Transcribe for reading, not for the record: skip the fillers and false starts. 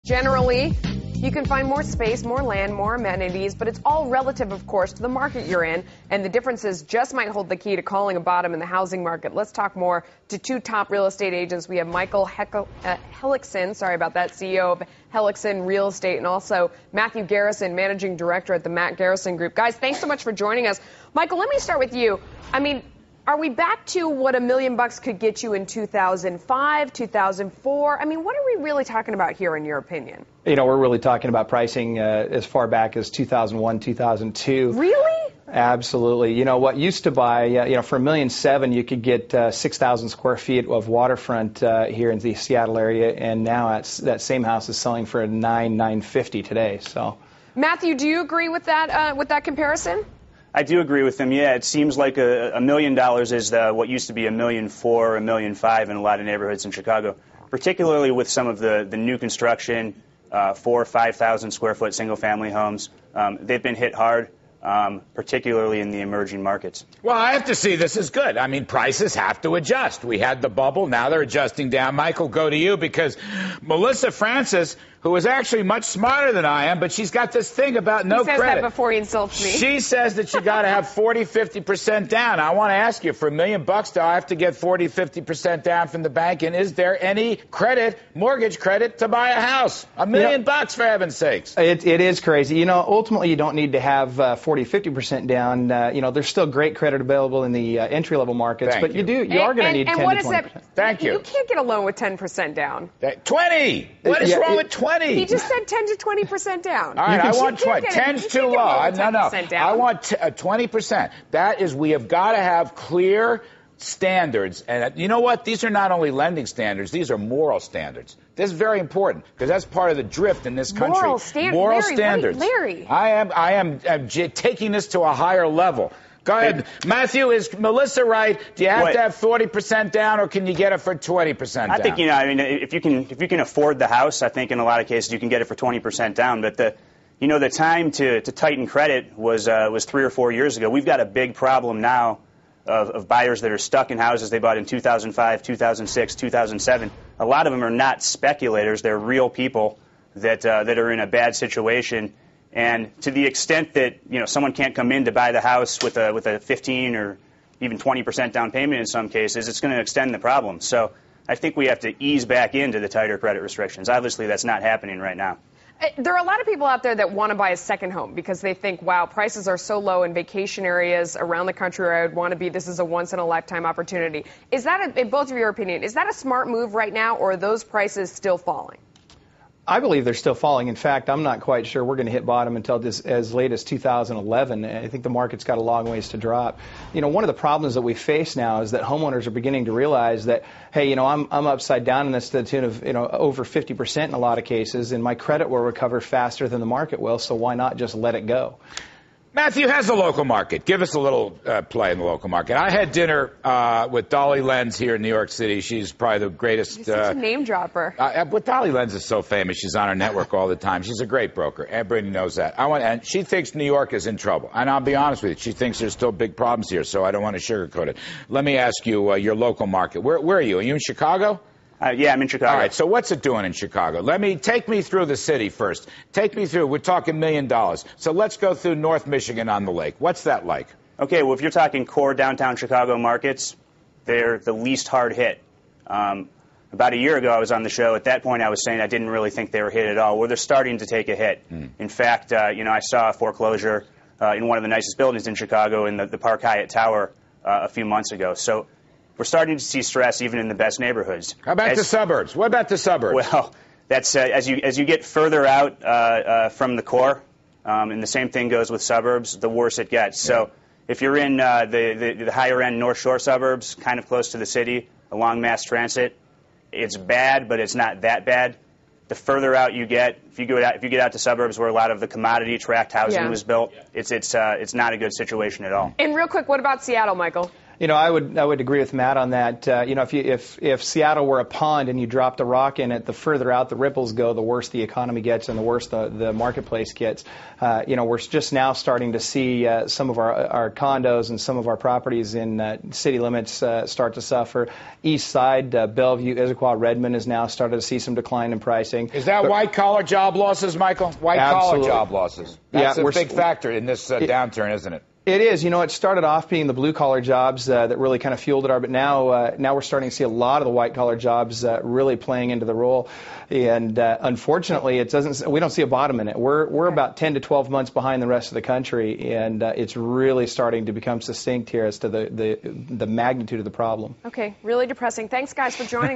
Generally, you can find more space, more land, more amenities, but it's all relative, of course, to the market you're in, and the differences just might hold the key to calling a bottom in the housing market. Let's talk more to two top real estate agents. We have Michael Hellickson, CEO of Hellickson Real Estate, and also Matthew Garrison, Managing Director at the Matt Garrison Group. Guys, thanks so much for joining us. Michael, let me start with you. Are we back to what $1 million could get you in 2005, 2004? What are we really talking about here, in your opinion? We're really talking about pricing as far back as 2001, 2002. Really? Absolutely. What used to buy, for $1.7 million, you could get 6,000 square feet of waterfront here in the Seattle area, and now that same house is selling for $950 today. So, Matthew, do you agree with that comparison? I do agree with him. Yeah, it seems like $1 million is what used to be $1.4 million, $1.5 million in a lot of neighborhoods in Chicago, particularly with some of the new construction, 4,000 or 5,000 square foot single family homes. They've been hit hard, particularly in the emerging markets. Well, I have to see this is good. Prices have to adjust. We had the bubble. Now they're adjusting down. Michael, go to you, because Melissa Francis, who is actually much smarter than I am, but she's got this thing about no credit. He says that before he insults me. She says that you got to have 40-50% down. I want to ask you, for $1 million, do I have to get 40-50% down from the bank? And is there any mortgage credit, to buy a house? $1 million, for heaven's sakes. It is crazy. Ultimately, you don't need to have 40-50% down. There's still great credit available in the entry-level markets, but you are going to need 10 to 20%. Thank you. You can't get a loan with 10% down. 20. What is wrong with 20? He just said 10 to 20% down. All right, I want 20. 10's too low. No. I want 20%. That is, we have got to have clear standards. And you know what? These are not only lending standards. These are moral standards. This is very important, because that's part of the drift in this country. Moral standards. Larry. I am taking this to a higher level. Go ahead. Matthew, is Melissa right? Do you have to have 40% down, or can you get it for 20% down? I think, if you can afford the house, I think in a lot of cases you can get it for 20% down. But the time to tighten credit was 3 or 4 years ago. We've got a big problem now of buyers that are stuck in houses they bought in 2005, 2006, 2007. A lot of them are not speculators. They're real people that are in a bad situation. And to the extent that someone can't come in to buy the house with a 15 or even 20% down payment in some cases, it's going to extend the problem. So I think we have to ease back into the tighter credit restrictions. Obviously, that's not happening right now. There are a lot of people out there that want to buy a second home because they think, wow, prices are so low in vacation areas around the country where I would want to be. This is a once-in-a-lifetime opportunity. Is that, in both of your opinion, is that a smart move right now, or are those prices still falling? I believe they're still falling. In fact, I'm not quite sure we're going to hit bottom until as late as 2011. I think the market's got a long ways to drop. One of the problems that we face now is that homeowners are beginning to realize that, hey, I'm upside down in this to the tune of over 50% in a lot of cases, and my credit will recover faster than the market will. So why not just let it go? Matthew, how's the local market? Give us a little play in the local market. I had dinner with Dolly Lenz here in New York City. She's probably the greatest. You're such a name dropper. But Dolly Lenz is so famous. She's on our network all the time. She's a great broker. Everybody knows that. And she thinks New York is in trouble. And I'll be honest with you, she thinks there's still big problems here, so I don't want to sugarcoat it. Let me ask you your local market. Where are you? Are you in Chicago? Yeah, I'm in Chicago. All right, so what's it doing in Chicago? Take me through the city first. Take me through, we're talking $1 million. So let's go through North Michigan on the lake. What's that like? Okay, well, if you're talking core downtown Chicago markets, they're the least hard hit. About a year ago, I was on the show. At that point, I was saying I didn't really think they were hit at all. Well, they're starting to take a hit. In fact, I saw a foreclosure in one of the nicest buildings in Chicago in the Park Hyatt Tower a few months ago. So we're starting to see stress even in the best neighborhoods. How about the suburbs? What about the suburbs? Well, that's as you get further out from the core, and the same thing goes with suburbs, the worse it gets. Yeah. So if you're in the higher end North Shore suburbs, kind of close to the city, along Mass Transit, it's bad, but it's not that bad. The further out you get, if you get out to suburbs where a lot of the commodity tract housing was built, it's not a good situation at all. And real quick, what about Seattle, Michael? You know, I would agree with Matt on that. You know, if Seattle were a pond and you dropped a rock in it, the further out the ripples go, the worse the economy gets and the worse the marketplace gets. You know, we're just now starting to see some of our condos and some of our properties in city limits start to suffer. East Side, Bellevue, Issaquah, Redmond has now started to see some decline in pricing. Is that white-collar job losses, Michael? White-collar job losses. That's a big factor in this downturn, isn't it? It is. You know, it started off being the blue-collar jobs that really kind of fueled it, but now we're starting to see a lot of the white-collar jobs really playing into the role. And unfortunately, we don't see a bottom in it. We're about 10 to 12 months behind the rest of the country, and it's really starting to become succinct here as to the magnitude of the problem. Okay, really depressing. Thanks, guys, for joining us.